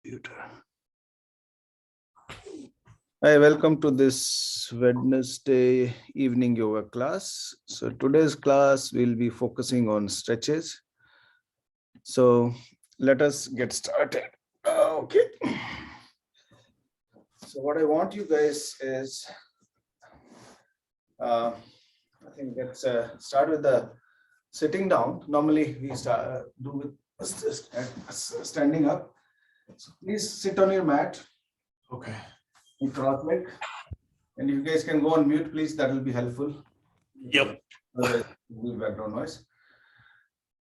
computer. Hi, welcome to this Wednesday evening yoga class. So today's class will be focusing on stretches. So let us get started. Okay. So what I want you guys is, I think let's start with the sitting down. Normally we start do with standing up. So please sit on your mat. Okay. In cross leg. And if you guys can go on mute, please, that will be helpful. Yep. Otherwise, background noise.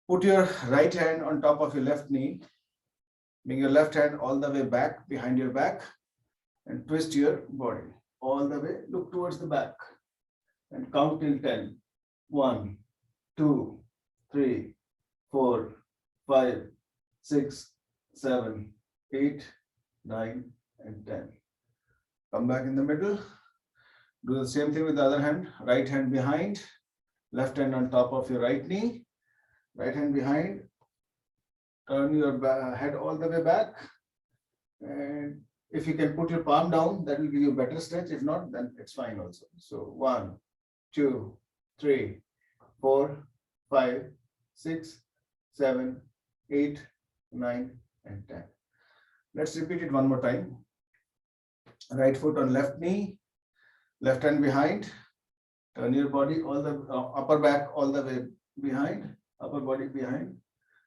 Put your right hand on top of your left knee. Bring your left hand all the way back behind your back and twist your body all the way. Look towards the back and count till 10. 1, 2, 3, 4, 5, 6, 7, 8, 9, and 10. Come back in the middle. Do the same thing with the other hand. Right hand behind, left hand on top of your right knee, right hand behind. Turn your head all the way back. And if you can put your palm down, that will give you a better stretch. If not, then it's fine also. So 1, 2, 3, 4, 5, 6, 7, 8, 9, and 10. Let's repeat it one more time. Right foot on left knee, left hand behind. Turn your body all the upper back all the way behind, upper body behind,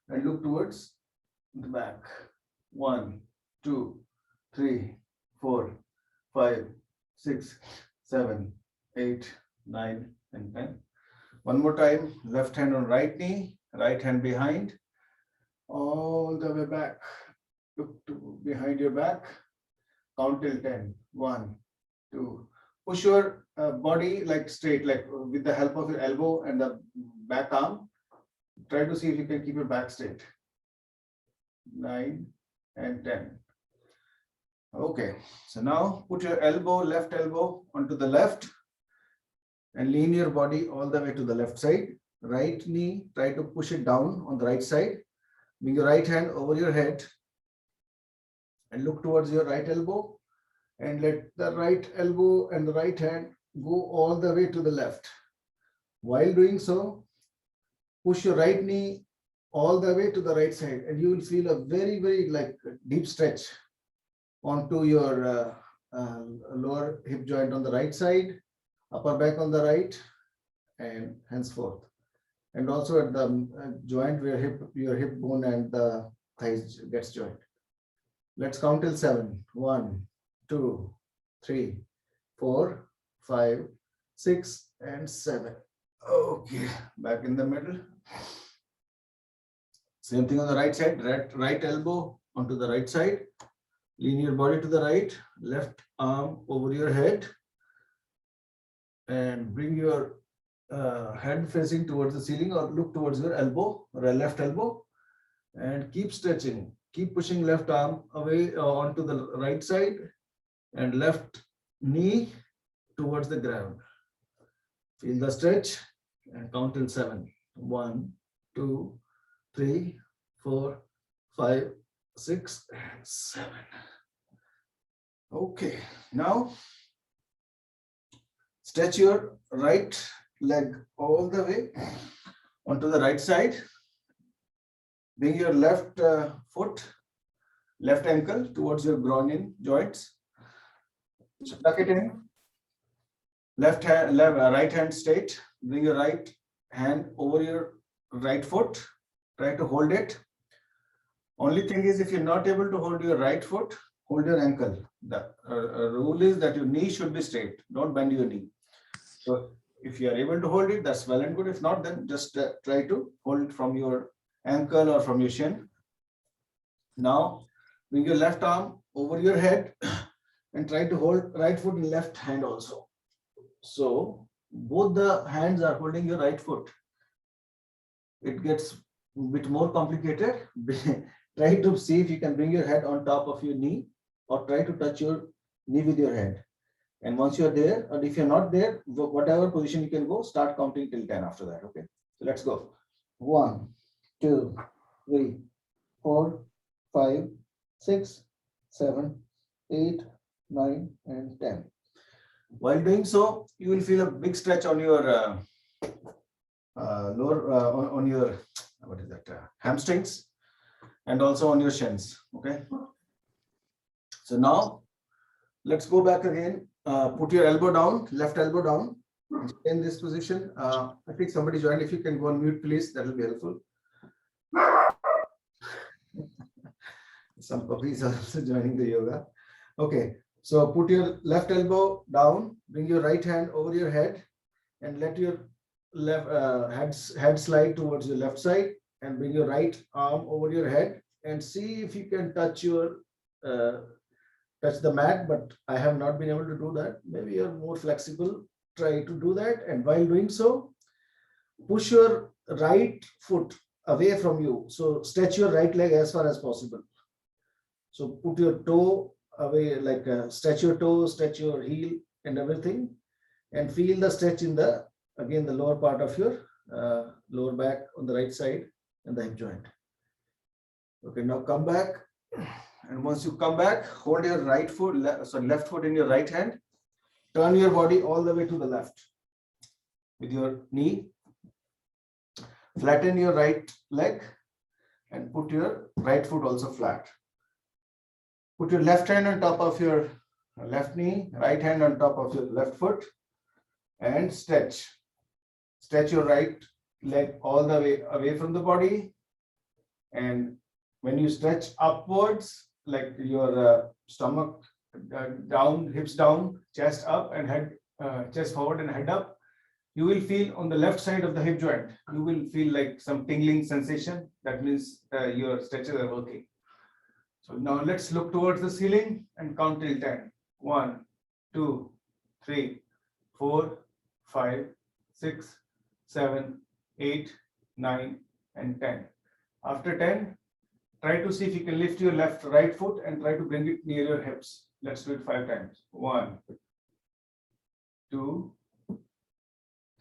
and look towards the back. 1, 2, 3, 4, 5, 6, 7, 8, 9, and 10. One more time. Left hand on right knee, right hand behind, all the way back. Look to behind your back. Count till 10. 1, 2. Push your body like straight, like with the help of your elbow and the back arm. Try to see if you can keep your back straight. 9 and 10. Okay, so now put your left elbow onto the left and lean your body all the way to the left side. Right knee, try to push it down on the right side. Bring your right hand over your head and look towards your right elbow. And let the right elbow and the right hand go all the way to the left. While doing so, push your right knee all the way to the right side, and you will feel a very, very like deep stretch onto your lower hip joint on the right side, upper back on the right, and henceforth. And also at the joint where your hip bone and the thighs gets joined. Let's count till 7. 1, 2, 3, 4, 5, 6, and 7. Okay, back in the middle. Same thing on the right side. Right elbow onto the right side. Lean your body to the right. Left arm over your head. And bring your head facing towards the ceiling or look towards your elbow or left elbow. And keep stretching. Keep pushing left arm away onto the right side. And left knee towards the ground. Feel the stretch and count till 7. 1, 2, 3, 4, 5, 6, and 7. Okay, now stretch your right leg all the way onto the right side. Bring your left foot, left ankle towards your groin joints. So tuck it in. Right hand straight. Bring your right hand over your right foot. Try to hold it. Only thing is, if you're not able to hold your right foot, hold your ankle. The rule is that your knee should be straight. Don't bend your knee. So if you are able to hold it, that's well and good. If not, then just try to hold it from your ankle or from your shin. Now, bring your left arm over your head and try to hold right foot in left hand also. So both the hands are holding your right foot. It gets a bit more complicated. Try to see if you can bring your head on top of your knee or try to touch your knee with your head. And once you're there, and if you're not there, whatever position you can go, start counting till 10 after that. Okay, so let's go. 1, 2, 3, 4, 5, 6, 7, 8, 9, and 10. While doing so, you will feel a big stretch on your lower, on your, what is that, hamstrings, and also on your shins. Okay. So now let's go back again. Put your elbow down, left elbow down. In this position, I think somebody joined. If you can go on mute, please, that will be helpful. Some puppies are also joining the yoga. Okay, so put your left elbow down, bring your right hand over your head, and let your left head slide towards the left side, and bring your right arm over your head, and see if you can touch your touch the mat. But I have not been able to do that. Maybe you're more flexible. Try to do that, and while doing so, push your right foot away from you. So stretch your right leg as far as possible. So put your toe away, like stretch your toe, stretch your heel and everything, and feel the stretch in the, again, the lower part of your lower back on the right side and the hip joint. Okay, now come back. And once you come back, hold your right foot, left foot in your right hand. Turn your body all the way to the left with your knee. Flatten your right leg and put your right foot also flat. Put your left hand on top of your left knee, right hand on top of your left foot, and stretch. Stretch your right leg all the way away from the body. And when you stretch upwards, like your stomach down, hips down, chest up, and head, chest forward and head up, you will feel on the left side of the hip joint, you will feel like some tingling sensation. That means your stretches are working. So now let's look towards the ceiling and count till 10. 1, 2, 3, 4, 5, 6, 7, 8, 9, and 10. After 10, try to see if you can lift your right foot and try to bring it near your hips. Let's do it 5 times. 1, 2,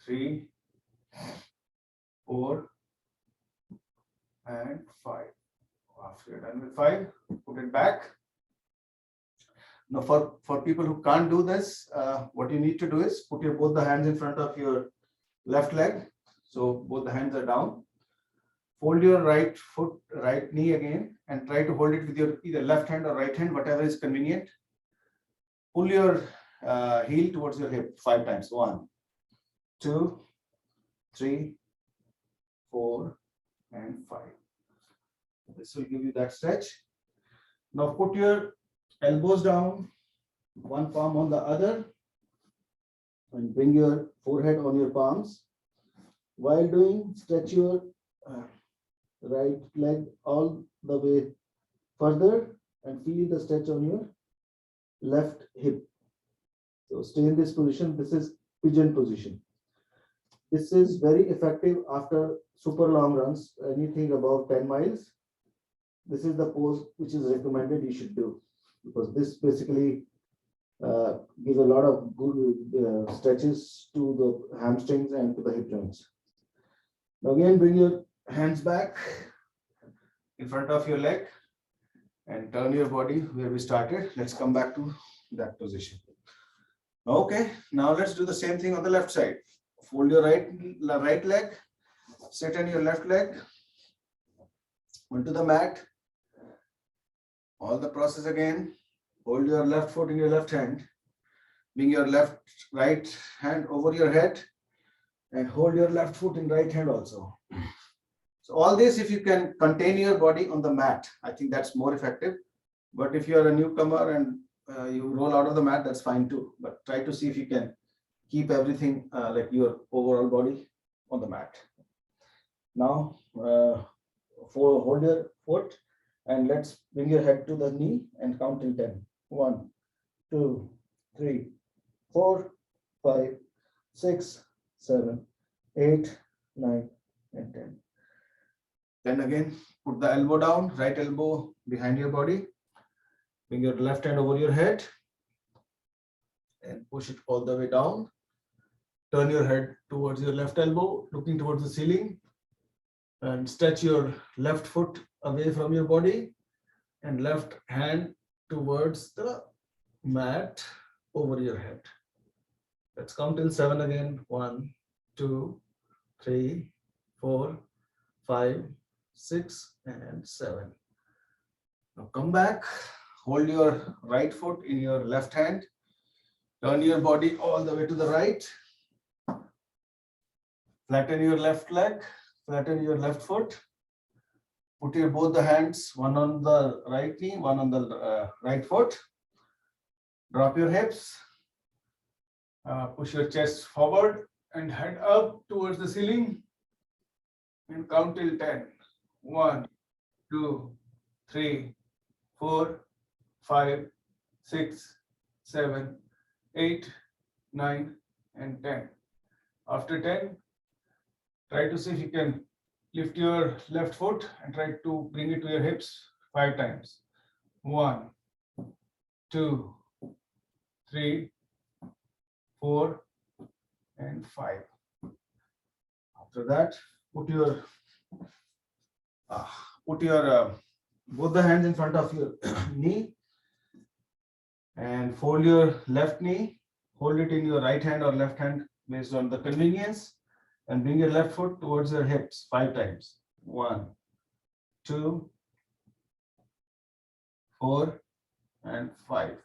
3, 4, and 5. After you're done with 5, put it back. Now for people who can't do this, what you need to do is put both the hands in front of your left leg. So both the hands are down. Fold your right foot, right knee again, and try to hold it with your either left hand or right hand, whatever is convenient. Pull your heel towards your hip 5 times. 1, 2, 3, 4, and 5. This will give you that stretch. Now put your elbows down, one palm on the other, and bring your forehead on your palms. While doing, stretch your right leg all the way further and feel the stretch on your left hip. So stay in this position. This is pigeon position. This is very effective after super long runs, anything above 10 miles. This is the pose which is recommended you should do, because this basically gives a lot of good stretches to the hamstrings and to the hip joints. Now again, bring your hands back in front of your leg and turn your body where we started. Let's come back to that position. Okay, now let's do the same thing on the left side. Fold your right leg, sit on your left leg, onto the mat. All the process again. Hold your left foot in your left hand. Bring your right hand over your head and hold your left foot in right hand also. So all this, if you can contain your body on the mat, I think that's more effective. But if you're a newcomer and you roll out of the mat, that's fine too. But try to see if you can keep everything like your overall body on the mat. Now, hold your foot and let's bring your head to the knee and count till 10. 1, 2, 3, 4, 5, 6, 7, 8, 9, and 10. Then again, put the elbow down, right elbow behind your body. Bring your left hand over your head and push it all the way down. Turn your head towards your left elbow, looking towards the ceiling, and stretch your left foot away from your body and left hand towards the mat over your head. Let's count till 7 again. 1, 2, 3, 4, 5, 6, and 7. Now come back. Hold your right foot in your left hand. Turn your body all the way to the right. Flatten your left leg. Flatten your left foot. Put your both the hands, one on the right knee, one on the right foot. Drop your hips. Push your chest forward and head up towards the ceiling. And count till 10. 1, 2, 3, 4, 5, 6, 7, 8, 9, and 10. After 10, try to see if you can lift your left foot and try to bring it to your hips 5 times. 1, 2, 3, 4, and 5. After that, put your both the hands in front of your knee and fold your left knee. Hold it in your right hand or left hand based on the convenience, and bring your left foot towards your hips 5 times. 1, 2, 4, and 5.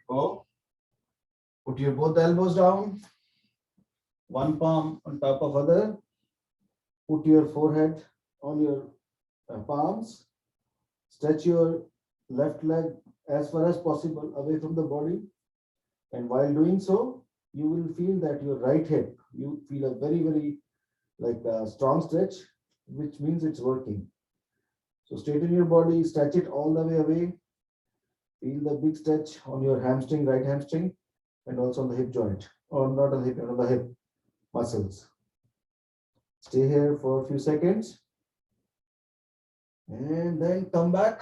Go. Put your both elbows down, one palm on top of other. Put your forehead on your palms. Stretch your left leg as far as possible away from the body. And while doing so, you will feel that your right hip, you feel a very, very like a strong stretch, which means it's working. So straighten your body, stretch it all the way away. Feel the big stretch on your hamstring, right hamstring, and also on the hip joint, or not on the hip, on the hip muscles. Stay here for a few seconds. And then come back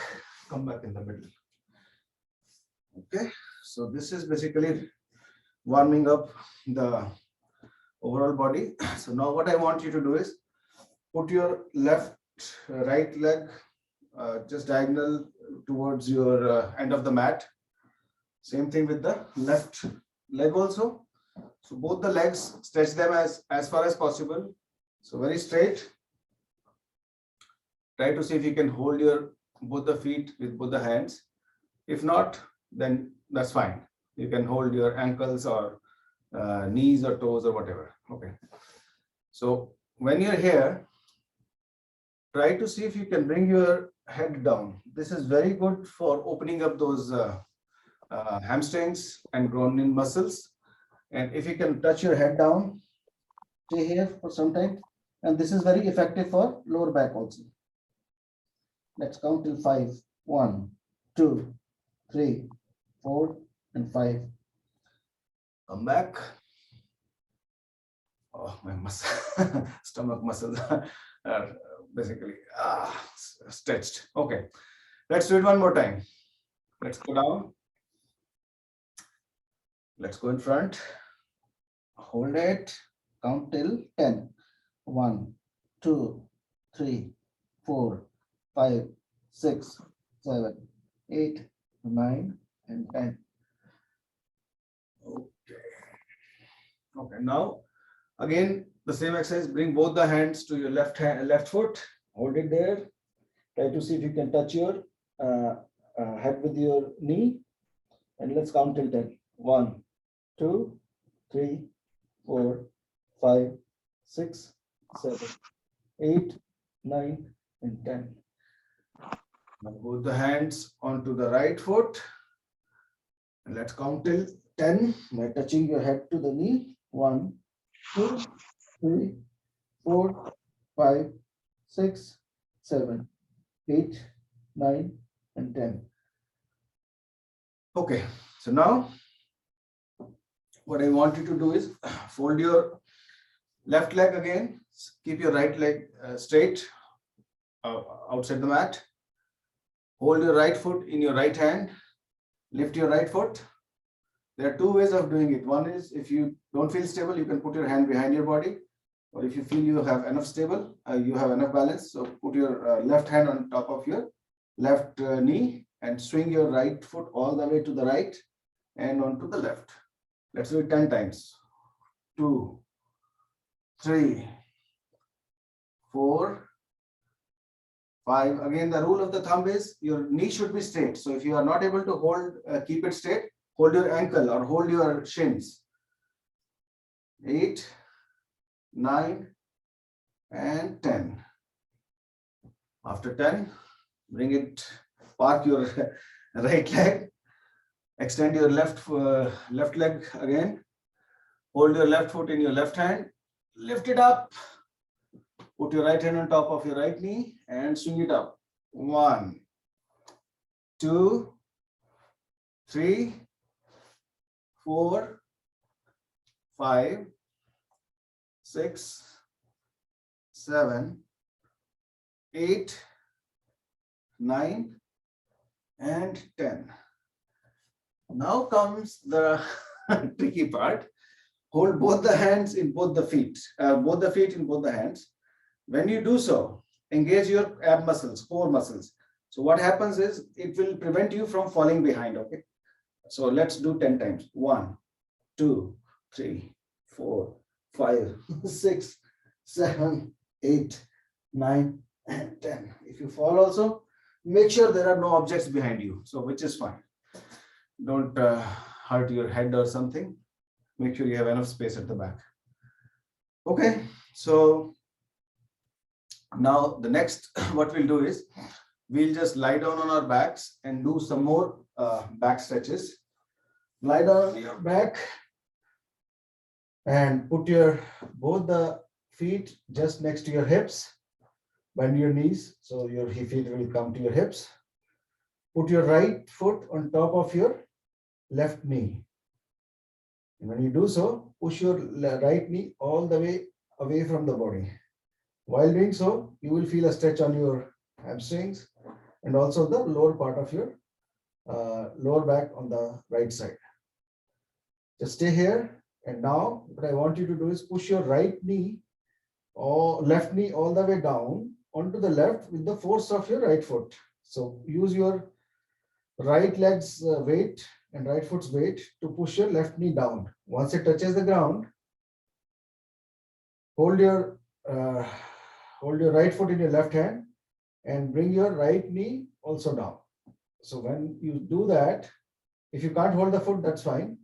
in the middle. Okay, so this is basically warming up the overall body. So now what I want you to do is put your right leg just diagonal towards your end of the mat. Same thing with the left leg also. So both the legs, stretch them as far as possible. So very straight. Try to see if you can hold your both the feet with both the hands. If not, then that's fine. You can hold your ankles or knees or toes or whatever. Okay. So when you're here, try to see if you can bring your head down. This is very good for opening up those hamstrings and groin muscles. And if you can touch your head down, stay here for some time. And this is very effective for lower back also. Let's count till 5. 1, 2, 3, 4, and 5. Come back. Oh, my muscle, stomach muscles are basically stretched. Okay, let's do it one more time. Let's go down. Let's go in front. Hold it. Count till 10. 1, 2, 3, 4, 5, 6, 7, 8, 9, and 10. Okay, now again the same exercise. Bring both the hands to your left foot. Hold it there. Try to see if you can touch your head with your knee. And let's count till 10. 1, 2, 3, 4, 5, 6, 7, 8, 9, and 10. Now both the hands onto the right foot. And let's count till 10 by touching your head to the knee. 1, 2, 3, 4, 5, 6, 7, 8, 9, and 10. Okay, so now what I want you to do is fold your left leg again. Keep your right leg straight outside the mat. Hold your right foot in your right hand. Lift your right foot. There are two ways of doing it. One is if you don't feel stable, you can put your hand behind your body. Or if you feel you have enough stable, you have enough balance. So put your left hand on top of your left knee and swing your right foot all the way to the right and onto the left. Let's do it 10 times. 2, 3, 4, 5. Again, the rule of the thumb is your knee should be straight. So if you are not able to hold, keep it straight, hold your ankle or hold your shins. 8, 9, and 10. After 10, bring it, park your right leg, extend your left leg again, hold your left foot in your left hand, lift it up, put your right hand on top of your right knee and swing it up. 1, 2, 3, 4, 5, 6, 7, 8, 9, and 10. Now comes the tricky part. Hold both the hands in both the feet, both the feet in both the hands. When you do so, engage your ab muscles, core muscles. So what happens is it will prevent you from falling behind. Okay. So let's do 10 times. 1, 2, 3, 4, 5, 6, 7, 8, 9, and 10. If you fall also, make sure there are no objects behind you. So which is fine. Don't hurt your head or something. Make sure you have enough space at the back. Okay. So now the next, what we'll do is we'll just lie down on our backs and do some more back stretches. Lie down on your back and put your both the feet just next to your hips. Bend your knees so your feet will come to your hips. Put your right foot on top of your left knee. And when you do so, push your right knee all the way away from the body. While doing so, you will feel a stretch on your hamstrings and also the lower part of your lower back on the right side. Just stay here. And now what I want you to do is push your right knee or left knee all the way down onto the left with the force of your right foot. So use your right leg's weight and right foot's weight to push your left knee down. Once it touches the ground, hold your right foot in your left hand and bring your right knee also down. So when you do that, if you can't hold the foot, that's fine.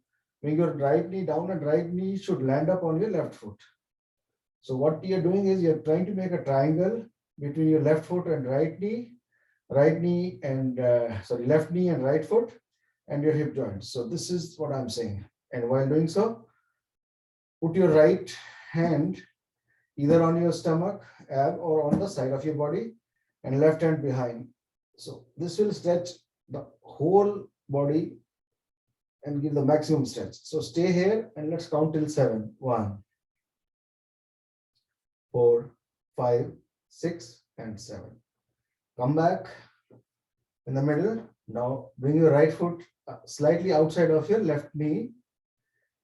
Bring your right knee down and right knee should land up on your left foot. So what you're doing is you're trying to make a triangle between your left foot and right knee and left knee and right foot and your hip joints. So this is what I'm saying. And while doing so, put your right hand either on your stomach, ab, or on the side of your body and left hand behind. So this will stretch the whole body and give the maximum stretch. So stay here and let's count till 7. 1, 4, 5, 6, and 7. Come back in the middle. Now bring your right foot slightly outside of your left knee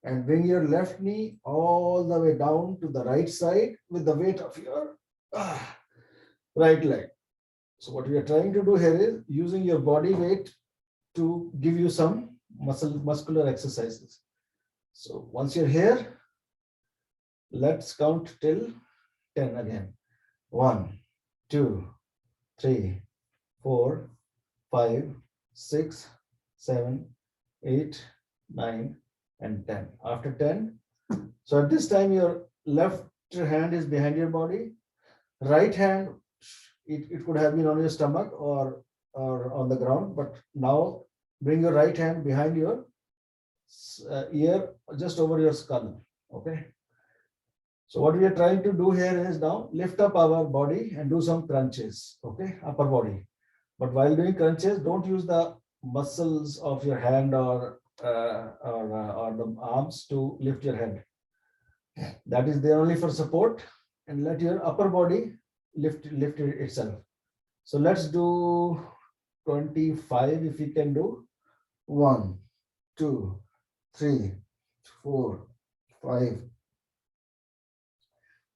and bring your left knee all the way down to the right side with the weight of your right leg. So what we are trying to do here is using your body weight to give you some muscular exercises. So once you're here, let's count till 10 again. 1, 2, 3, 4, 5, 6, 7, 8, 9, and 10. After 10, so at this time your left hand is behind your body. Right hand, it could have been on your stomach or on the ground, but now bring your right hand behind your ear, just over your skull. Okay. So what we are trying to do here is now lift up our body and do some crunches. Okay, upper body. But while doing crunches, don't use the muscles of your hand or the arms to lift your head. That is there only for support, and let your upper body lift itself. So let's do 25 if we can do. 1, 2, 3, 4, 5.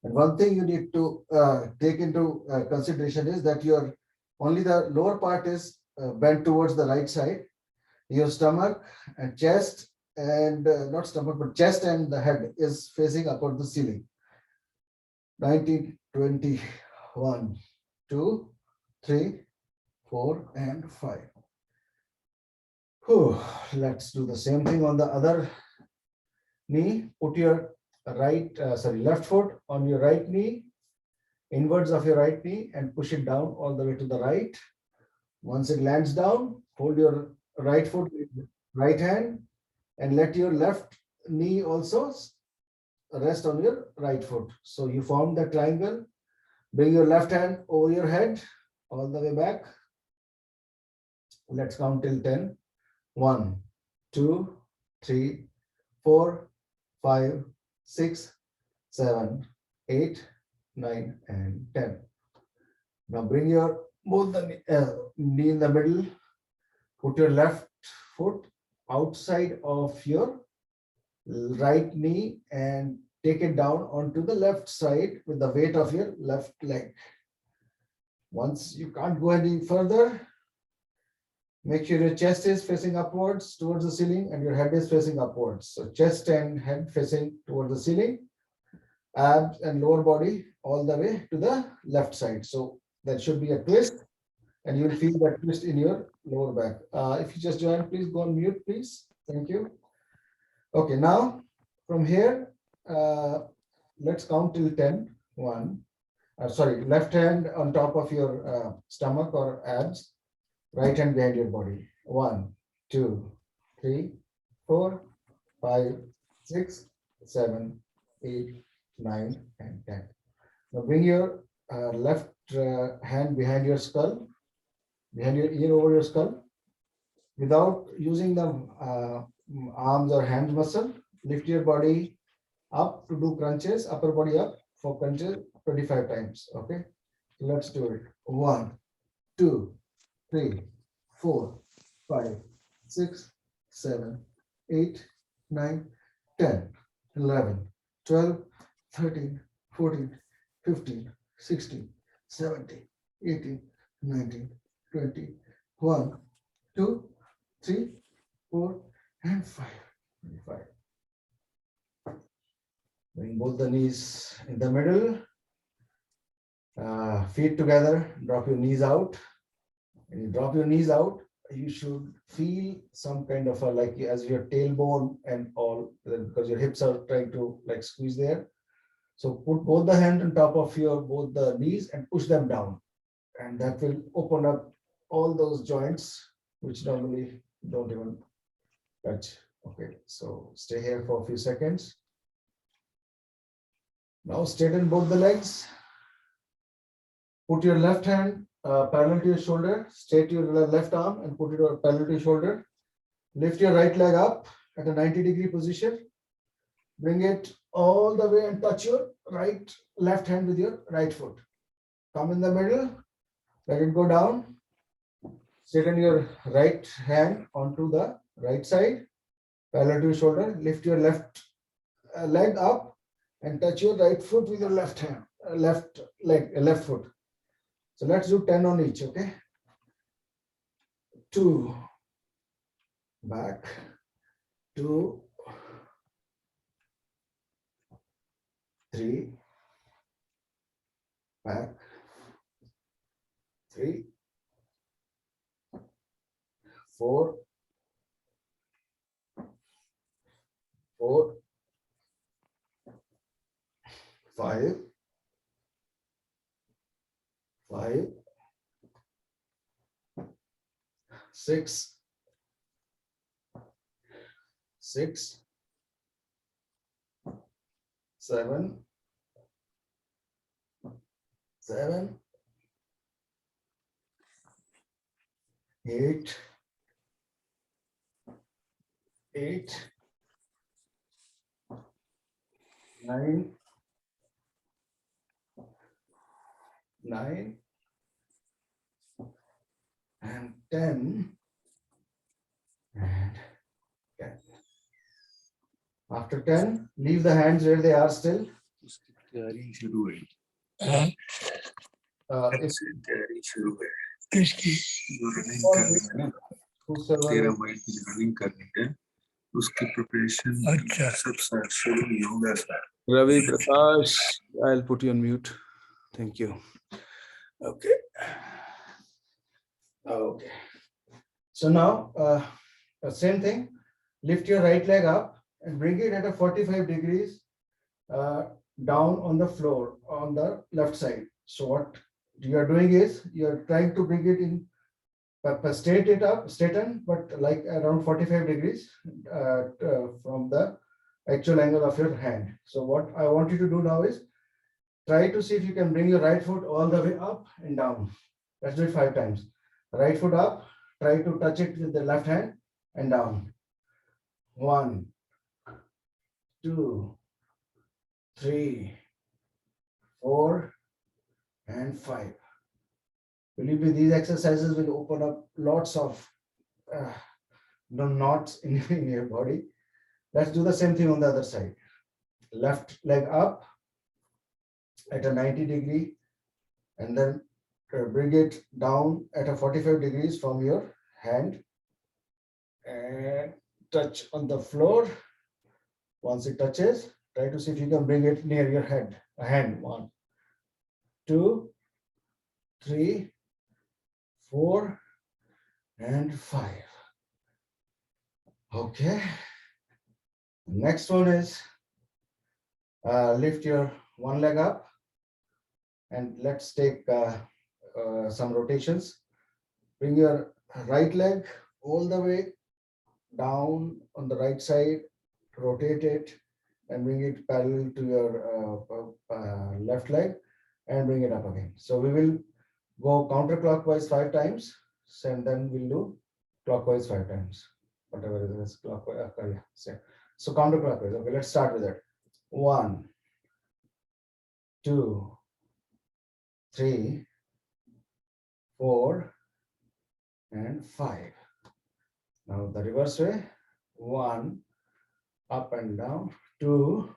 And one thing you need to take into consideration is that your only the lower part is bent towards the right side. Your stomach and chest and not stomach, but chest and the head is facing upward the ceiling. 19, 20, 1, 2, 3, 4, and 5. Whew. Let's do the same thing on the other knee. Put your left foot on your right knee, inwards of your right knee, and push it down all the way to the right. Once it lands down, hold your right foot with right hand and let your left knee also rest on your right foot. So you form the triangle. Bring your left hand over your head all the way back. Let's count till 10. 1, 2, 3, 4, 5, 6, 7, 8, 9, and 10. Now bring your both the knee in the middle. Put your left foot outside of your right knee and take it down onto the left side with the weight of your left leg. Once you can't go any further, make sure your chest is facing upwards towards the ceiling and your head is facing upwards. So chest and head facing towards the ceiling, abs and lower body all the way to the left side. So that should be a twist, and you'll feel that twist in your lower back. If you just join, please go on mute, please. Thank you. Okay, now from here, let's count till 10. 1, left hand on top of your stomach or abs, right hand behind your body. 1, 2, 3, 4, 5, 6, 7, 8, 9, and 10. Now bring your left hand behind your skull, behind your ear over your skull. Without using the arms or hand muscle, lift your body up to do crunches, upper body up for crunches 25 times. Okay, let's do it. 1, 2, 3, 4, 5, 6, 7, 8, 9, 10, 11, 12, 13, 14, 15, 16, 17, 18, 19, 20, 1, 2, 3, 4, and 5. 25. Bring both the knees in the middle. Feet together. Drop your knees out. When you drop your knees out, you should feel some kind of like as your tailbone and all, because your hips are trying to like squeeze there. So put both the hands on top of your both the knees and push them down, and that will open up all those joints which normally don't even touch. Okay, so stay here for a few seconds. Now straighten both the legs. Put your left hand parallel to your shoulder. Straight your left arm and put it parallel to your shoulder. Lift your right leg up at a 90-degree position. Bring it all the way and touch your left hand with your right foot. Come in the middle. Let it go down. Straighten your right hand onto the right side, parallel to your shoulder. Lift your left leg up and touch your right foot with your left hand, left foot. So let's do 10 on each, okay? 2, back, 2, 3, back, 3, 4, 4, 5, 5, 6, 6, 7, 7, 8, 8, 9, 9, and 10, and 10. After 10, leave the hands where they are still. किसकी जो running करनी है ना, तेरा mind की running करनी है, उसकी प्रिपरेशन अच्छा सब शुरू योगा से। Ravi Prakash, I'll put you on mute. Thank you. Okay. Okay. So now, same thing. Lift your right leg up and bring it at a 45 degrees down on the floor on the left side. So what you are doing is you are trying to bring it in, straighten, but like around 45 degrees from the actual angle of your hand. So what I want you to do now is try to see if you can bring your right foot all the way up and down. Let's do it 5 times. Right foot up, try to touch it with the left hand and down. 1, 2, 3, 4, and 5. Believe me, these exercises will open up lots of knots in your body. Let's do the same thing on the other side. Left leg up at a 90 degree and then bring it down at a 45 degrees from your hand and touch on the floor. Once it touches, try to see if you can bring it near your head. A hand. 1, 2, 3, 4, and 5. Okay. Next one is lift your one leg up and let's take some rotations. Bring your right leg all the way down on the right side, rotate it and bring it parallel to your left leg and bring it up again. So we will go counterclockwise 5 times and then we'll do clockwise 5 times. Whatever it is, clockwise. Yeah. So counterclockwise. Okay, let's start with that. 1, 2, 3, 4, and 5. Now the reverse way. 1, up and down. 2,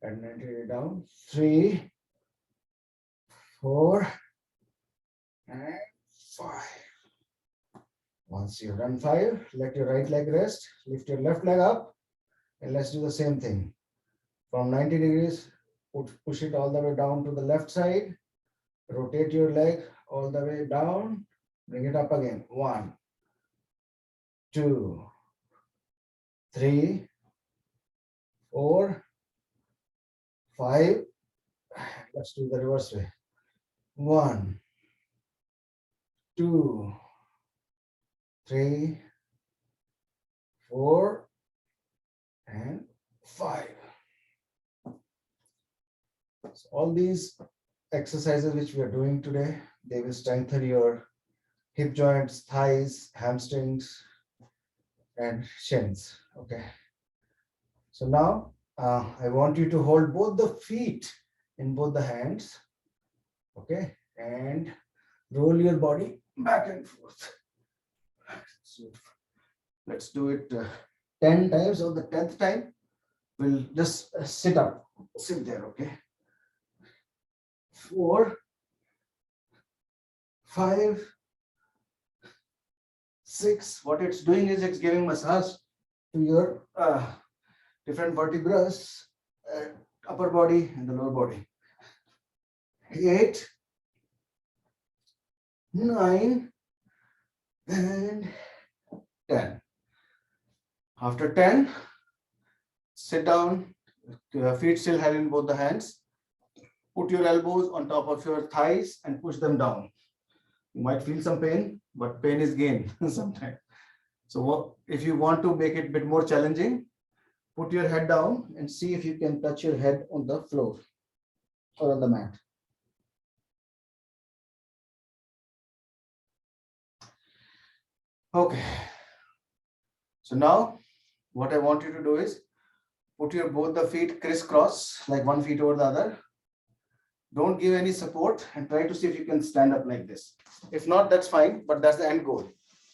and 90 degree down. 3, 4, and 5. Once you've done 5, let your right leg rest. Lift your left leg up, and let's do the same thing. From 90 degrees, push it all the way down to the left side. Rotate your leg all the way down. Bring it up again. 1, 2, 3, 4, 5. Let's do the reverse way. 1, 2, 3, 4, and 5. So all these exercises which we are doing today, they will strengthen your hip joints, thighs, hamstrings, and shins. Okay. So now I want you to hold both the feet in both the hands. Okay. And roll your body back and forth. So let's do it 10 times. On the 10th time, we'll just sit up. Sit there. Okay. 4, 5, 6. What it's doing is it's giving massage to your different vertebrae, upper body and the lower body. 8, 9, and 10. After 10, sit down, your feet still held in both the hands. Put your elbows on top of your thighs and push them down. You might feel some pain, but pain is gain sometimes. So if you want to make it a bit more challenging, put your head down and see if you can touch your head on the floor or on the mat. Okay. So now what I want you to do is put your both the feet crisscross, like one feet over the other. Don't give any support and try to see if you can stand up like this. If not, that's fine, but that's the end goal.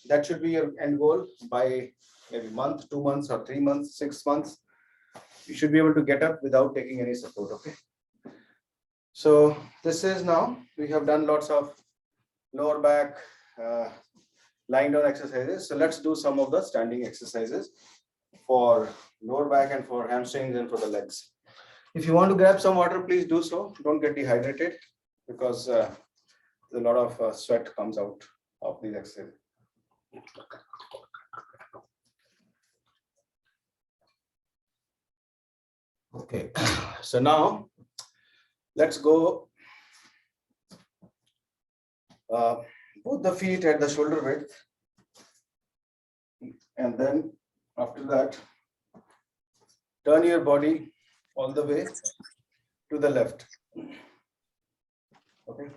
That should be your end goal by maybe month, 2 months, or 3 months, 6 months. You should be able to get up without taking any support. Okay. So this is now, we have done lots of lower back, lying down exercises. So let's do some of the standing exercises for lower back and for hamstrings and for the legs. If you want to grab some water, please do so. Don't get dehydrated because a lot of sweat comes out of these exercises. Okay, so now let's go put the feet at the shoulder width, and then after that, turn your body all the way to the left. Okay,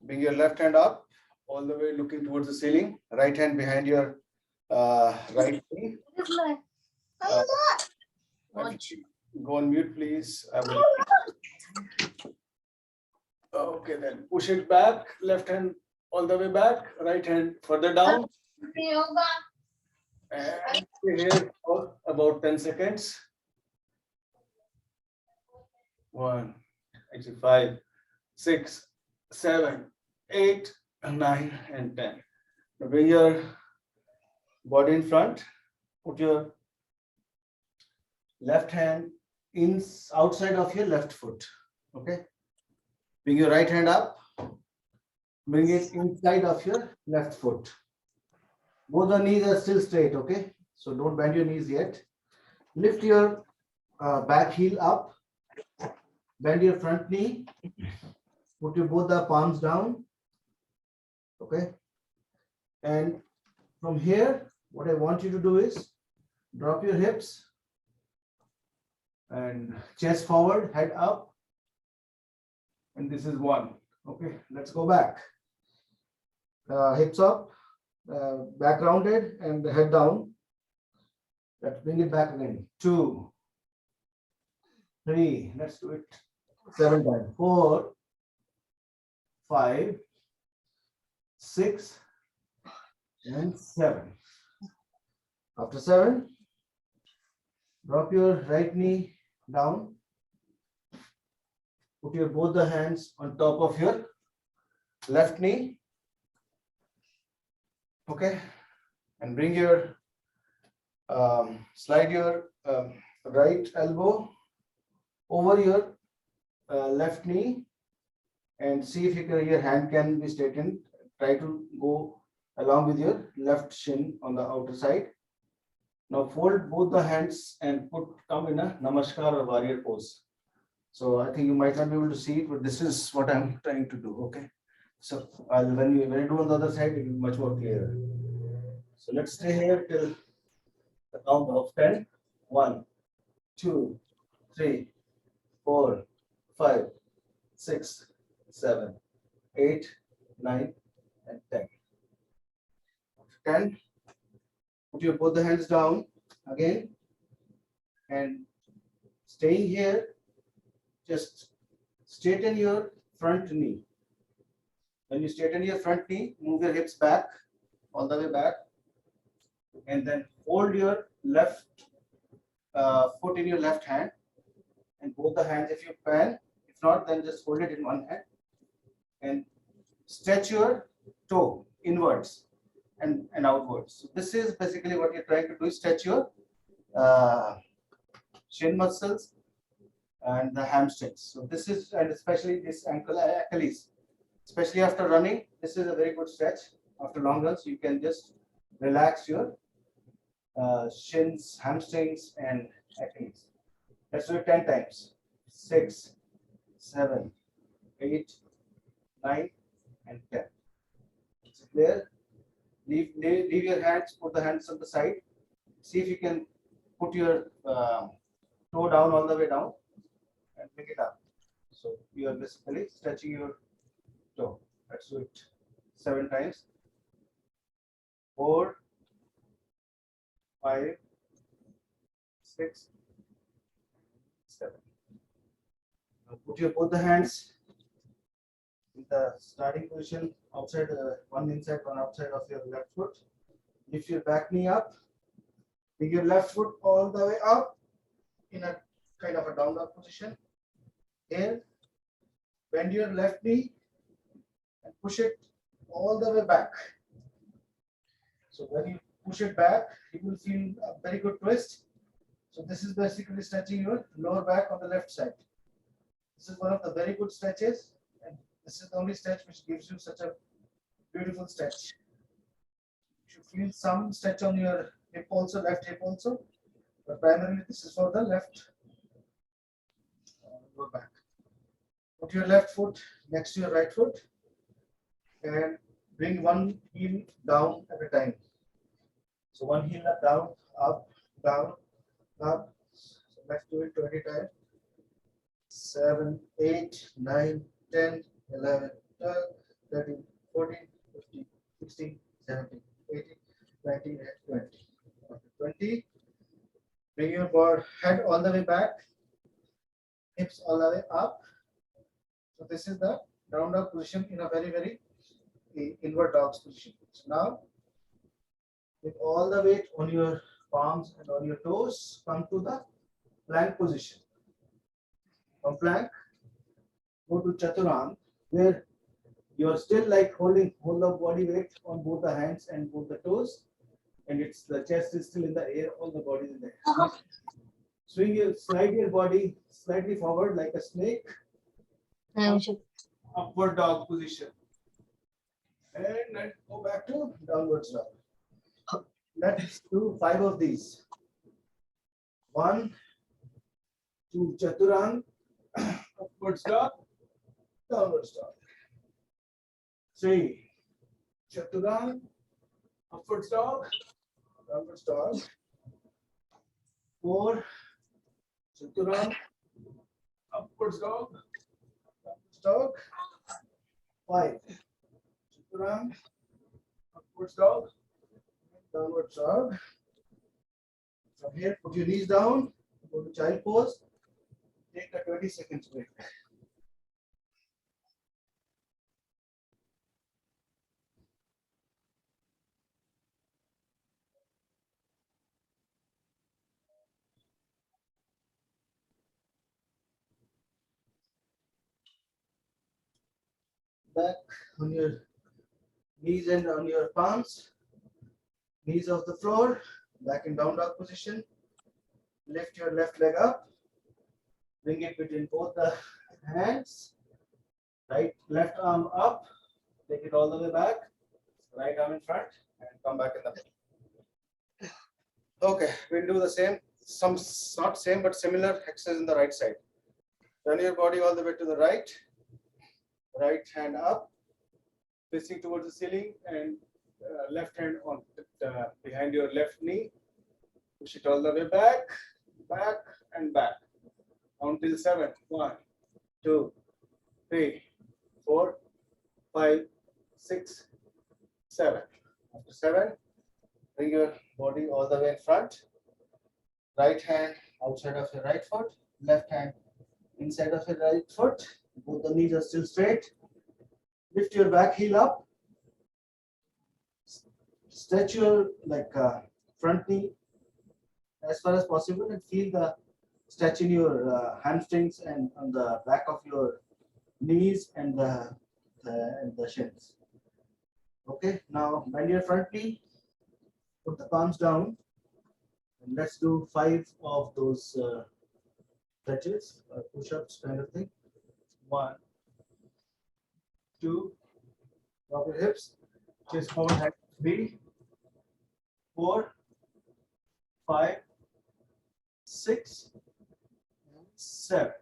bring your left hand up all the way looking towards the ceiling, right hand behind your right knee. Go on mute, please. Okay, then push it back, left hand all the way back, right hand further down. And stay here for about 10 seconds. 1, actually 5, 6, 7, 8, 9, and 10. Now bring your body in front. Put your left hand outside of your left foot. Okay. Bring your right hand up. Bring it inside of your left foot. Both the knees are still straight. Okay. So don't bend your knees yet. Lift your back heel up. Bend your front knee. Put your both the palms down. Okay. And from here, what I want you to do is drop your hips and chest forward, head up. And this is 1. Okay, let's go back. Hips up, back rounded, and the head down. Let's bring it back again. 2, 3, let's do it 7 times. 4, 5, 6, and 7. After 7, drop your right knee down. Put your both the hands on top of your left knee. Okay, and bring your slide your right elbow over your left knee, and see if your hand can be straightened. Try to go along with your left shin on the outer side. Now fold both the hands and come in a Namaskar or warrior pose. So I think you might not be able to see it, but this is what I'm trying to do. Okay. So when you do on the other side, it will be much more clear. So let's stay here till the count of 10. 1, 2, 3, 4, 5, 6, 7, 8, 9, and 10. 10. Put your both the hands down again, and staying here, just straighten your front knee. When you straighten your front knee, move your hips back, all the way back, and then hold your left foot in your left hand, and both the hands if you can. If not, then just hold it in one hand, and stretch your toe inwards and outwards. So this is basically what you're trying to do, is stretch your shin muscles and the hamstrings. So this is, and especially this ankle, Achilles, especially after running, this is a very good stretch. After long runs, you can just relax your shins, hamstrings, and Achilles. Let's do it 10 times. 6, 7, 8, 9, and 10. It's clear. Leave your hands, put the hands on the side. See if you can put your toe down all the way down and pick it up. So you are basically stretching your toe. Let's do it 7 times. 4, 5, 6, 7. Now put your both the hands in the starting position, outside, one inside, one outside of your left foot. Lift your back knee up. Bring your left foot all the way up in a kind of a down dog position. Here, bend your left knee and push it all the way back. So when you push it back, you will feel a very good twist. So this is basically stretching your lower back on the left side. This is one of the very good stretches, and this is the only stretch which gives you such a beautiful stretch. You should feel some stretch on your hip also, left hip also, but primarily this is for the left lower back. Put your left foot next to your right foot and bring one heel down at a time. So one heel up, down, up, down, up. So let's do it 20 times. 7, 8, 9, 10, 11, 12, 13, 14, 15, 16, 17, 18, 19, and 20. After 20, bring your head all the way back, hips all the way up. So this is the down dog position in a very inward dog position. So now, with all the weight on your palms and on your toes, come to the plank position. From plank, go to chaturanga, where you are still like holding whole the body weight on both the hands and both the toes, and it's the chest is still in the air, all the body is in the air. Slide your body slightly forward like a snake. Upward dog position. And then go back to downward dog. Let's do 5 of these. 1, 2, chaturanga, upward dog, downward dog. 3, chaturanga, upward dog, downward dog. 4, chaturanga, upward dog, downward dog. 5, chaturanga, upward dog, downward dog. From here, put your knees down, go to child pose, take a 20 seconds break. Back on your knees and on your palms, knees off the floor, back in down dog position. Lift your left leg up, bring it between both the hands, left arm up, take it all the way back, right arm in front, and come back in the middle. Okay, we'll do the same, not same, but similar exercise in the right side. Turn your body all the way to the right hand up, facing towards the ceiling, and left hand on behind your left knee. Push it all the way back, and back. Until 7. 1, 2, 3, 4, 5, 6, 7. After 7, bring your body all the way in front. Right hand outside of your right foot, left hand inside of your right foot. Both the knees are still straight. Lift your back heel up. Stretch your front knee as far as possible and feel the stretch in your hamstrings and on the back of your knees and the shins. Okay, now bend your front knee, put the palms down, and let's do 5 of those stretches, push-ups kind of thing. 1, 2, drop your hips, chest forward, hand 3, 4, 5, 6, 7.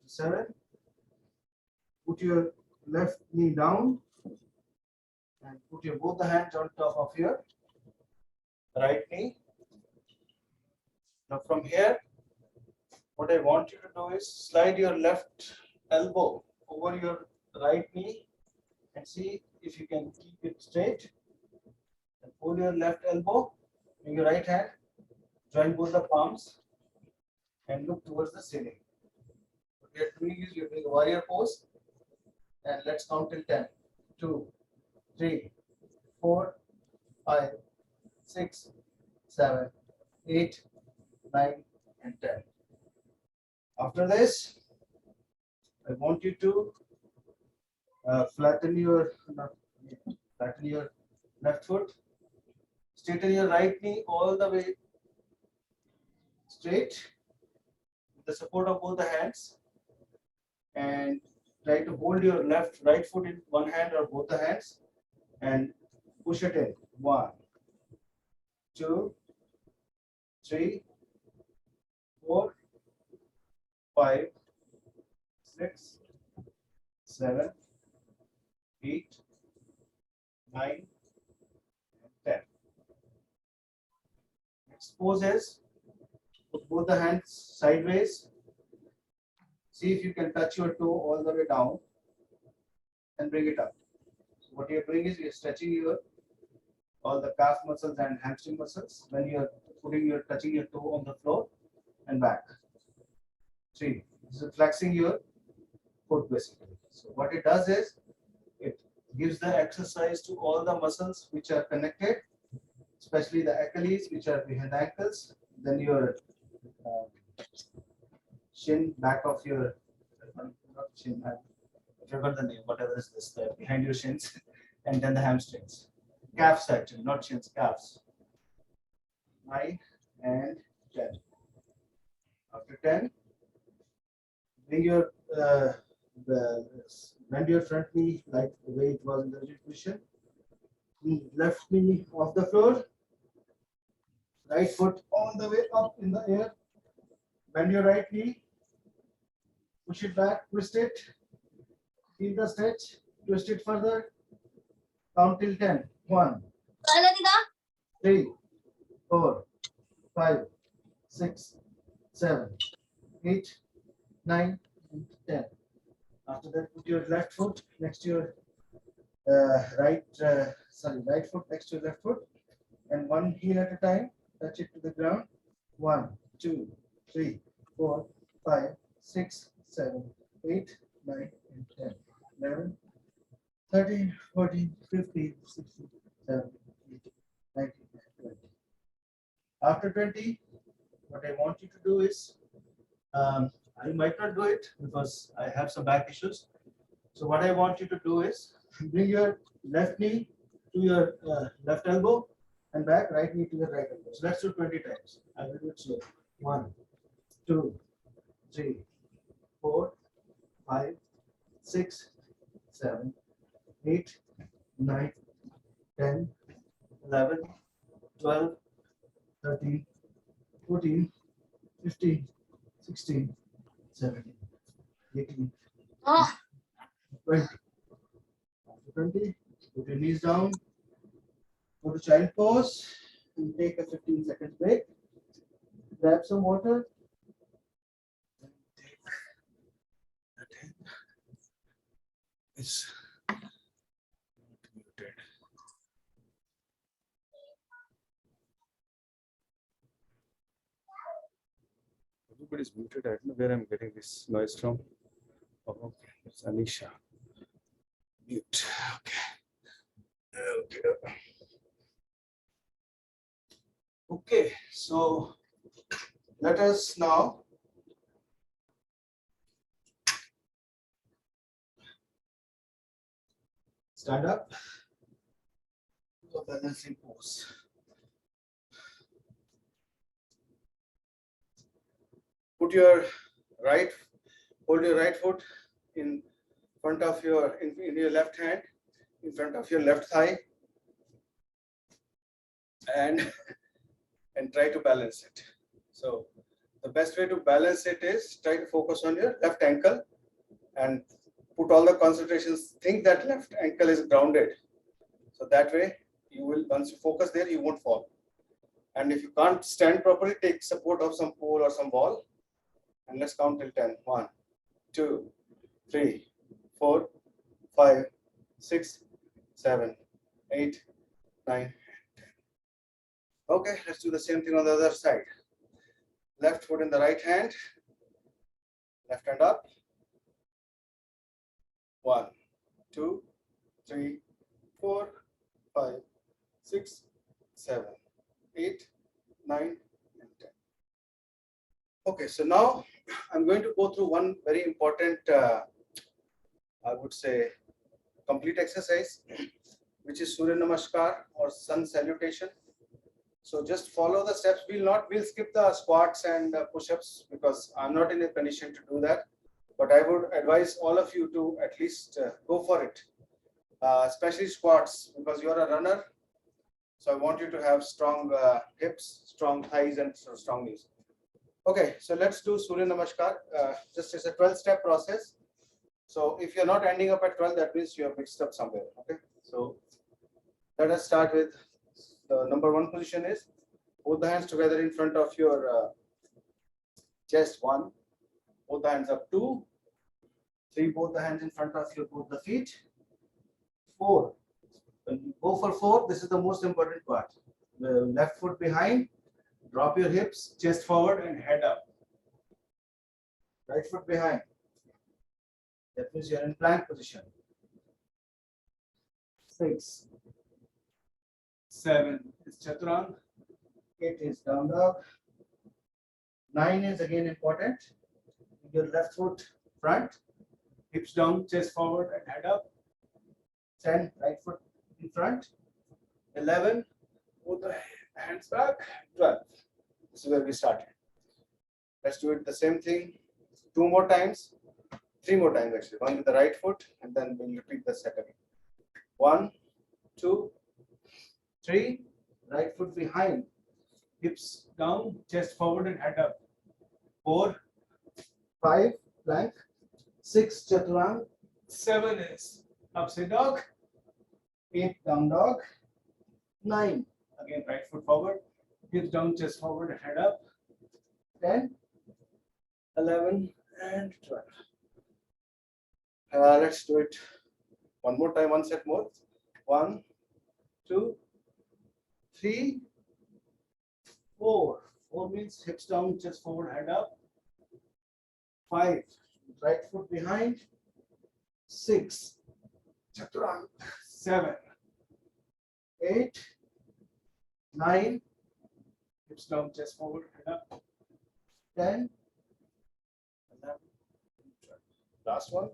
7. Put your left knee down and put your both the hands on top of your right knee. Now from here, what I want you to do is slide your left elbow over your right knee and see if you can keep it straight. And pull your left elbow in your right hand, join both the palms and look towards the ceiling. What you're doing is you're doing a warrior pose, and let's count till 10. 2, 3, 4, 5, 6, 7, 8, 9, and 10. After this, I want you to Flatten your left foot. Straighten your right knee all the way straight with the support of both the hands, and try to hold your right foot in one hand or both the hands and push it in. 1, 2, 3, 4, 5, 6, 7, 8, 9, and 10. Next pose is put both the hands sideways. See if you can touch your toe all the way down and bring it up. So what you're doing is you're stretching all the calf muscles and hamstring muscles when you're touching your toe on the floor and back. 3. This is flexing your foot basically. So what it does is it gives the exercise to all the muscles which are connected, especially the Achilles, which are behind the ankles, then your shin, back of your, not shin, I forgot the name, whatever is this, behind your shins, and then the hamstrings. Calves actually, not shins, calves. 9 and 10. After 10, bring your bend your front knee like the way it was in the rigid position. Left knee off the floor. Right foot all the way up in the air. Bend your right knee. Push it back, twist it. Feel the stretch. Twist it further. Count till 10. 1, 3, 4, 5, 6, 7, 8, 9, and 10. After that, put your left foot next to your right foot next to your left foot, and one heel at a time. Touch it to the ground. 1, 2, 3, 4, 5, 6, 7, 8, 9, and 10. 11, 13, 14, 15, 16, 17, 18, 19, 20. After 20, what I want you to do is, I might not do it because I have some back issues. So what I want you to do is bring your left knee to your left elbow and back, right knee to your right elbow. So let's do 20 times. I will do it slow. 1, 2, 3, 4, 5, 6, 7, 8, 9, 10, 11, 12, 13, 14, 15, 16, 17, 18, 20. After 20, put your knees down, go to child pose, and take a 15 seconds break. Grab some water. And take that in. It's muted. Everybody's muted. I don't know where I'm getting this noise from. Oh, okay, it's Anisha. Mute. Okay. Okay, so let us now stand up to a balancing pose. Hold your right foot in front of in your left hand, in front of your left thigh, and try to balance it. So the best way to balance it is try to focus on your left ankle and put all the concentrations. Think that left ankle is grounded. So that way you will, once you focus there, you won't fall. And if you can't stand properly, take support of some pole or some wall. And let's count till 10. 1, 2, 3, 4, 5, 6, 7, 8, 9, 10. Okay, let's do the same thing on the other side. Left foot in the right hand, left hand up. 1, 2, 3, 4, 5, 6, 7, 8, 9, and 10. Okay, so now I'm going to go through one very important, I would say, complete exercise, which is Surya Namaskar or Sun Salutation. So just follow the steps. We'll skip the squats and push-ups because I'm not in a condition to do that. But I would advise all of you to at least go for it, especially squats, because you are a runner. So I want you to have strong hips, strong thighs, and strong knees. Okay, so let's do Surya Namaskar. Just as a 12-step process. So if you're not ending up at 12, that means you have mixed up somewhere. Okay, so let us start with the number one position is both the hands together in front of your chest. 1, both the hands up. 2, 3, both the hands in front of your both the feet. 4. When you go for 4, this is the most important part. The left foot behind, drop your hips, chest forward and head up. Right foot behind. That means you're in plank position. 6, 7 is chaturanga. 8 is down dog. 9 is again important. Your left foot front, hips down, chest forward and head up. 10, right foot in front. 11, both the hands back. 12. This is where we started. Let's do it the same thing 2 more times, 3 more times actually. 1 with the right foot, and then we'll repeat the set again. 1, 2, 3, right foot behind, hips down, chest forward and head up. 4, 5, plank. 6, chaturanga. 7 is upside dog. 8, down dog. 9, again right foot forward, hips down, chest forward and head up. 10, 11 and 12. Let's do it one more time, one set more. 1, 2, 3, 4. 4 means hips down, chest forward, head up. 5, right foot behind. 6, chaturanga. 7, 8, 9, hips down, chest forward, head up. 10, 11, 12. Last one.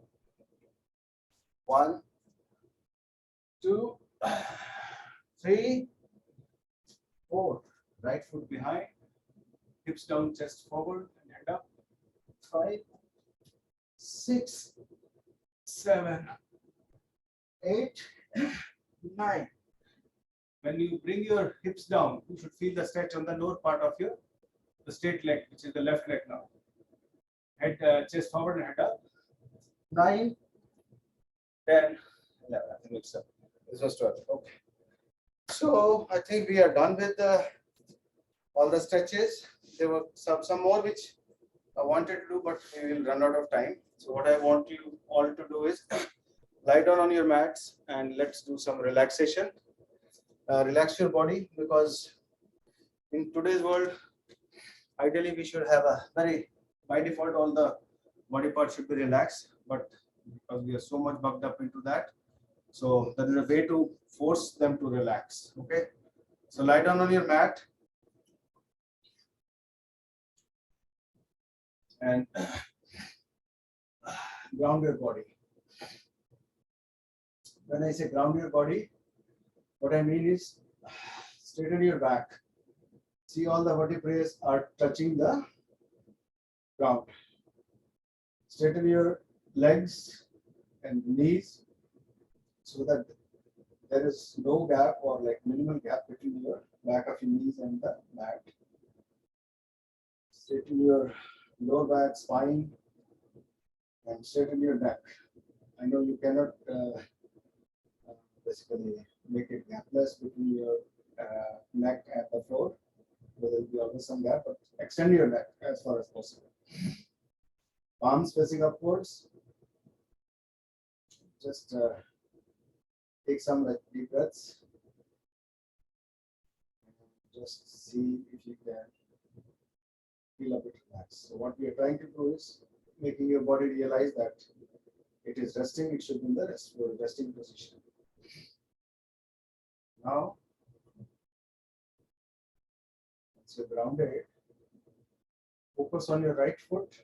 1, 2, 3, 4. Right foot behind, hips down, chest forward, and head up. 5, 6, 7, 8, 9. When you bring your hips down, you should feel the stretch on the lower part of the straight leg, which is the left leg now. Head, chest forward and head up. 9, 10, 11. I think it's this was 12. Okay. So I think we are done with all the stretches. There were some more which I wanted to do, but we will run out of time. So what I want you all to do is lie down on your mats and let's do some relaxation. Relax your body, because in today's world, ideally we should have a by default all the body parts should be relaxed, but because we are so much bugged up into that, so there is a way to force them to relax. Okay, so lie down on your mat and ground your body. When I say ground your body, what I mean is straighten your back. See, all the vertebrae are touching the ground. Straighten your legs and knees so that there is no gap or like minimal gap between your back of your knees and the mat. Straighten your lower back, spine, and straighten your neck. I know you cannot basically make it gapless between your neck and the floor. There will be always some gap, but extend your neck as far as possible. Palms facing upwards. Just take some deep breaths. Just see if you can feel a bit relaxed. So what we are trying to do is making your body realize that it is resting. It should be in the resting position. Now, once you're grounded, focus on your right foot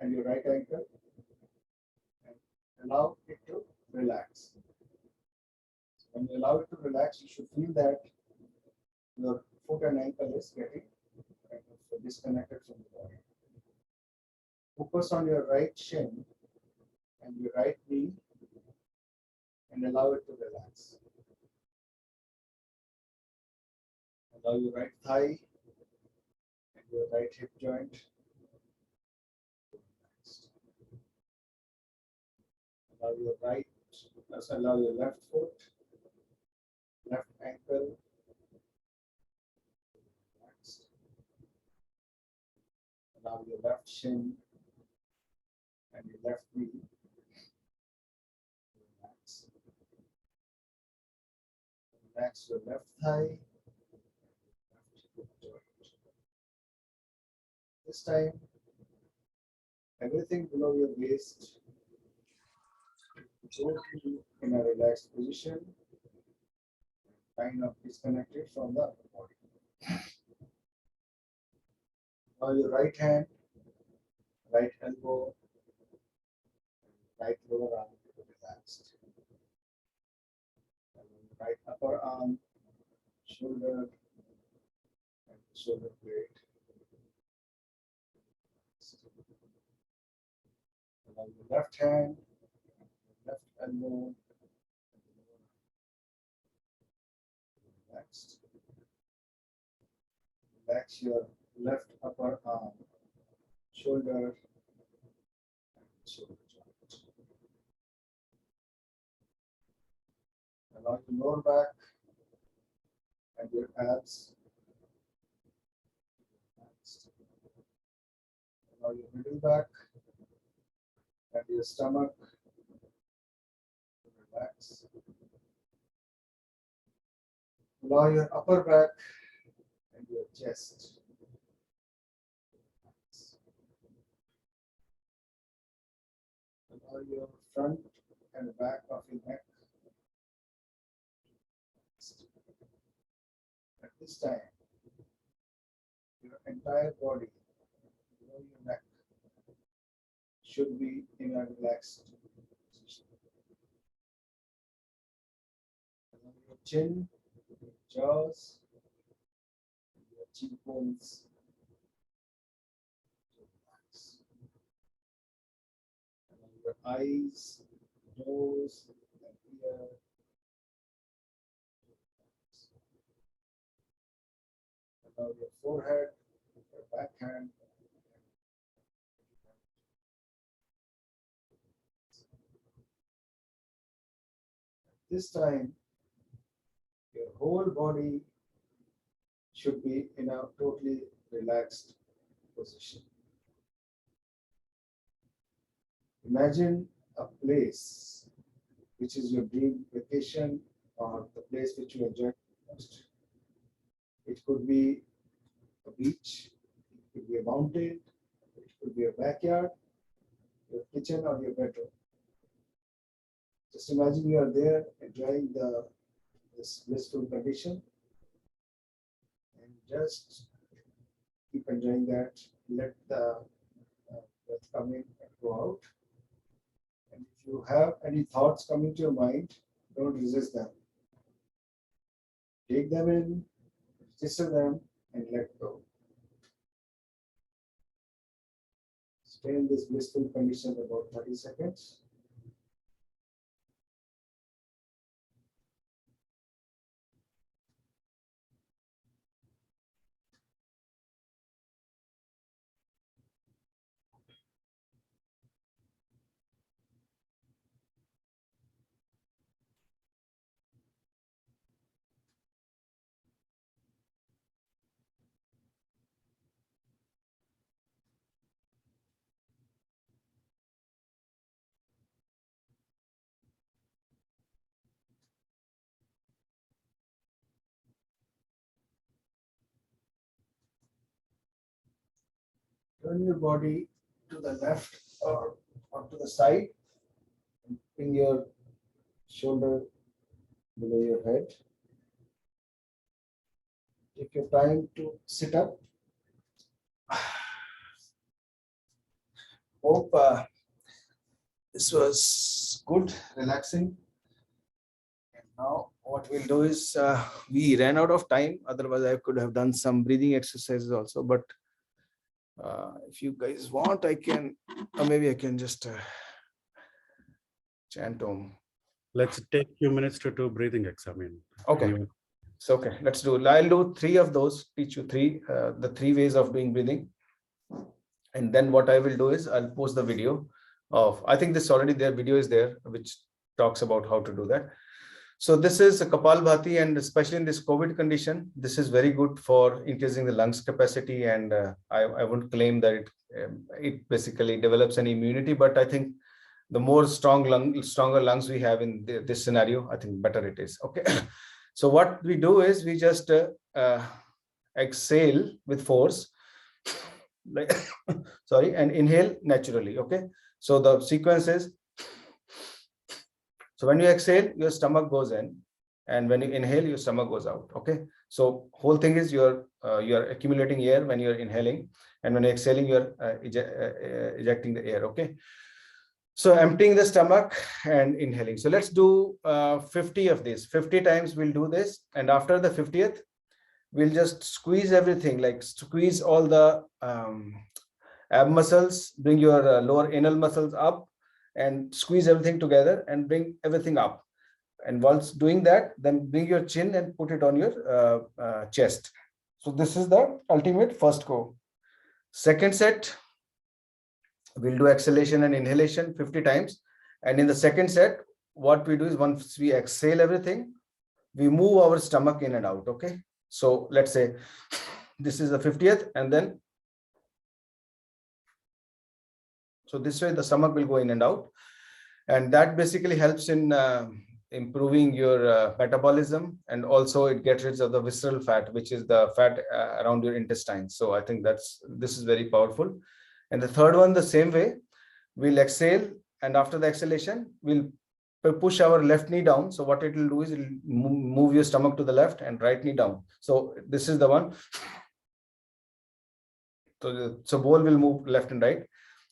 and your right ankle and allow it to relax. When you allow it to relax, you should feel that your foot and ankle is getting kind of disconnected from the body. Focus on your right shin and your right knee and allow it to relax. Allow your right thigh and your right hip joint to relax. Allow your left foot, left ankle to relax. Allow your left shin and your left knee to relax. Relax your left thigh, left hip joint. This time, everything below your waist go in a relaxed position, kind of disconnected from the body. Now your right hand, right elbow, right lower arm relaxed. Right upper arm, shoulder, and shoulder blade. Allow your left hand, left elbow, relaxed. Relax your left upper arm, shoulder, and shoulder joint. Allow your lower back and your abs. Relaxed. Allow your middle back and your stomach to relax. Allow your upper back and your chest to relax. Allow your front and back of your neck. At this time, your entire body below your neck should be in a relaxed position. Allow your chin, your jaws, your cheekbones to relax. Allow your eyes, nose, and ear to relax. Allow your forehead, your backhand, this time, your whole body should be in a totally relaxed position. Imagine a place which is your dream vacation or the place which you enjoy most. It could be a beach, it could be a mountain, it could be a backyard, your kitchen or your bedroom. Just imagine you are there enjoying this blissful condition and just keep enjoying that. Let the breath come in and go out. And if you have any thoughts coming to your mind, don't resist them. Take them in, register them, and let go. Stay in this blissful condition about 30 seconds. Turn your body to the left or to the side and bring your shoulder below your head. Take your time to sit up. Hope this was good, relaxing. And now what we'll do is we ran out of time. Otherwise, I could have done some breathing exercises also. But if you guys want, I can, or maybe I can just chant Om. Let's take few minutes to do breathing exam. Okay. So okay, let's do. I'll do 3 of those. Teach you the 3 ways of doing breathing. And then what I will do is I'll post the video of. I think this already there. Video is there, which talks about how to do that. So this is a Kapalbhati, and especially in this COVID condition, this is very good for increasing the lungs capacity. And I wouldn't claim that it basically develops an immunity, but I think the more stronger lungs we have in this scenario, I think better it is. Okay. So what we do is we just exhale with force, like sorry, and inhale naturally. Okay. So the sequence is. So when you exhale, your stomach goes in, and when you inhale, your stomach goes out. Okay. So whole thing is you're accumulating air when you're inhaling, and when you're exhaling, you're ejecting the air. Okay. So emptying the stomach and inhaling. So let's do 50 of these. 50 times we'll do this, and after the 50th, we'll just squeeze everything, like squeeze all the ab muscles, bring your lower anal muscles up, and squeeze everything together and bring everything up. And once doing that, then bring your chin and put it on your chest. So this is the ultimate first go. Second set, we'll do exhalation and inhalation 50 times. And in the second set, what we do is once we exhale everything, we move our stomach in and out. Okay. So let's say this is the 50th, and then so this way the stomach will go in and out, and that basically helps in improving your metabolism, and also it gets rid of the visceral fat, which is the fat around your intestines. So I think this is very powerful. And the third one, the same way, we'll exhale, and after the exhalation, we'll push our left knee down. So what it will do is it will move your stomach to the left and right knee down. So this is the one. So bowl will move left and right.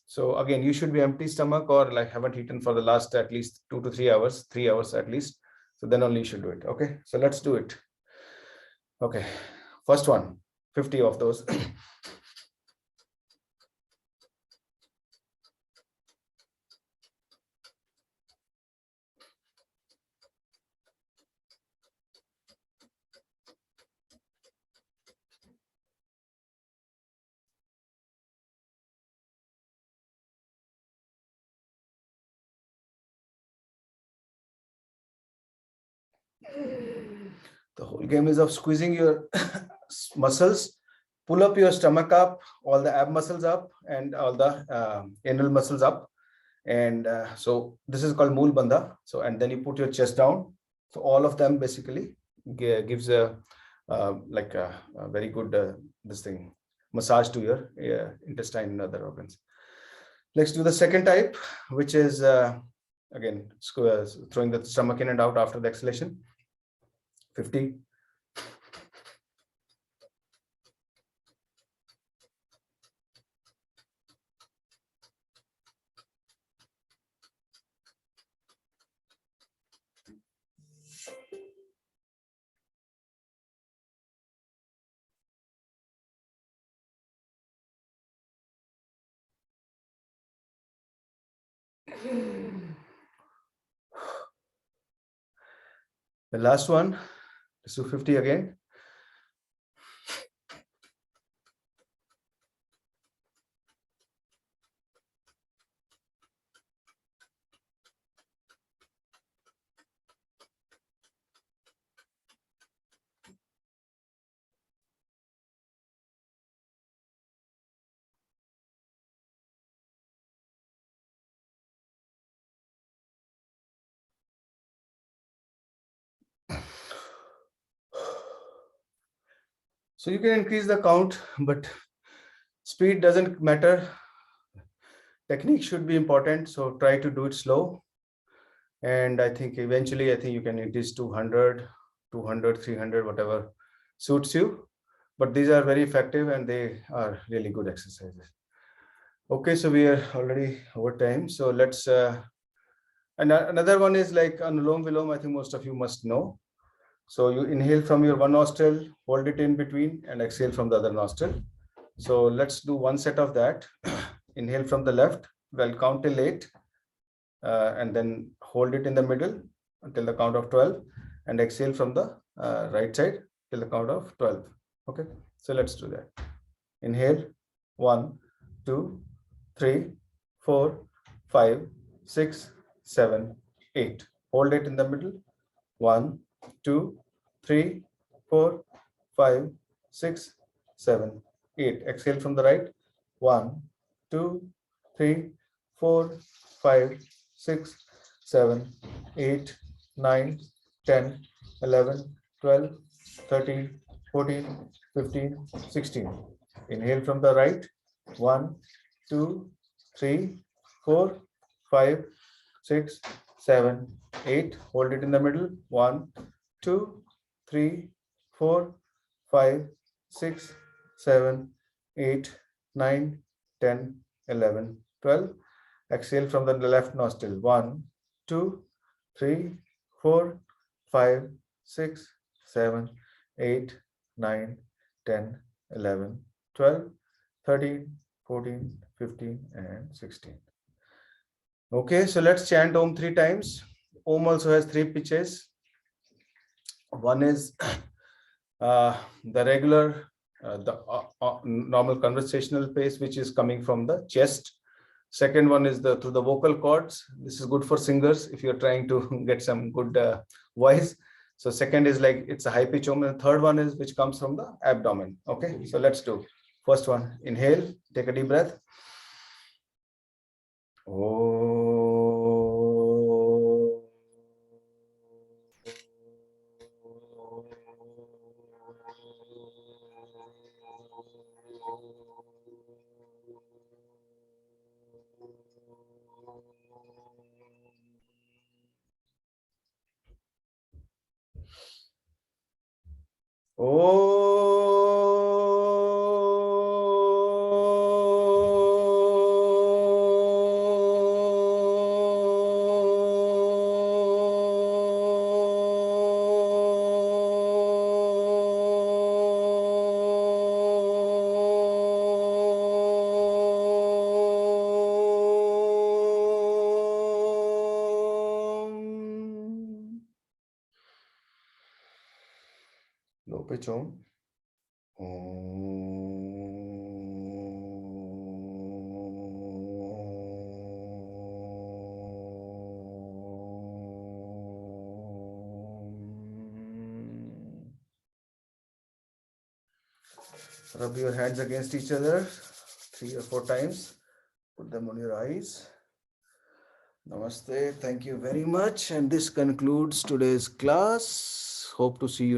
So again, you should be empty stomach, or like haven't eaten for the last at least 2 to 3 hours, 3 hours at least. So then only you should do it. Okay. So let's do it. Okay. First one, 50 of those. The whole game is of squeezing your muscles, pull up your stomach up, all the ab muscles up, and all the anal muscles up. And so this is called Mool Bandha. So, and then you put your chest down. So all of them basically gives a like a very good this thing massage to your intestine and other organs. Let's do the second type, which is again throwing the stomach in and out after the exhalation. 50. The last one, let's do 50 again. So you can increase the count, but speed doesn't matter. Technique should be important. So try to do it slow. And I think eventually, I think you can increase 200, 200, 300, whatever suits you. But these are very effective and they are really good exercises. Okay, so we are already over time. So let's, and another one is like Anulom Vilom, I think most of you must know. So you inhale from your one nostril, hold it in between, and exhale from the other nostril. So let's do one set of that. Inhale from the left, well, count till 8, and then hold it in the middle until the count of 12, and exhale from the right side till the count of 12. Okay, so let's do that. Inhale, 1, 2, 3, 4, 5, 6, 7, 8. Hold it in the middle. 1, 2, 3, 4, 5, 6, 7, 8. Exhale from the right. 1, 2, 3, 4, 5, 6, 7, 8, 9, 10, 11, 12, 13, 14, 15, 16. Inhale from the right. 1, 2, 3, 4, 5, 6, 7, 8. Hold it in the middle. 1, 2, 3, 4, 5, 6, 7, 8, 9, 10, 11, 12. Exhale from the left nostril. 1, 2, 3, 4, 5, 6, 7, 8, 9, 10, 11, 12, 13, 14, 15, and 16. Okay, so let's chant Om 3 times. Om also has 3 pitches. One is the regular, normal conversational pace, which is coming from the chest. Second one is through the vocal cords. This is good for singers if you're trying to get some good voice. So second is like it's a high pitch Om, and third one is which comes from the abdomen. Okay, so let's do. First one, inhale, take a deep breath. Low pitch Om. Rub your hands against each other 3 or 4 times. Put them on your eyes. Namaste. Thank you very much. And this concludes today's class. Hope to see you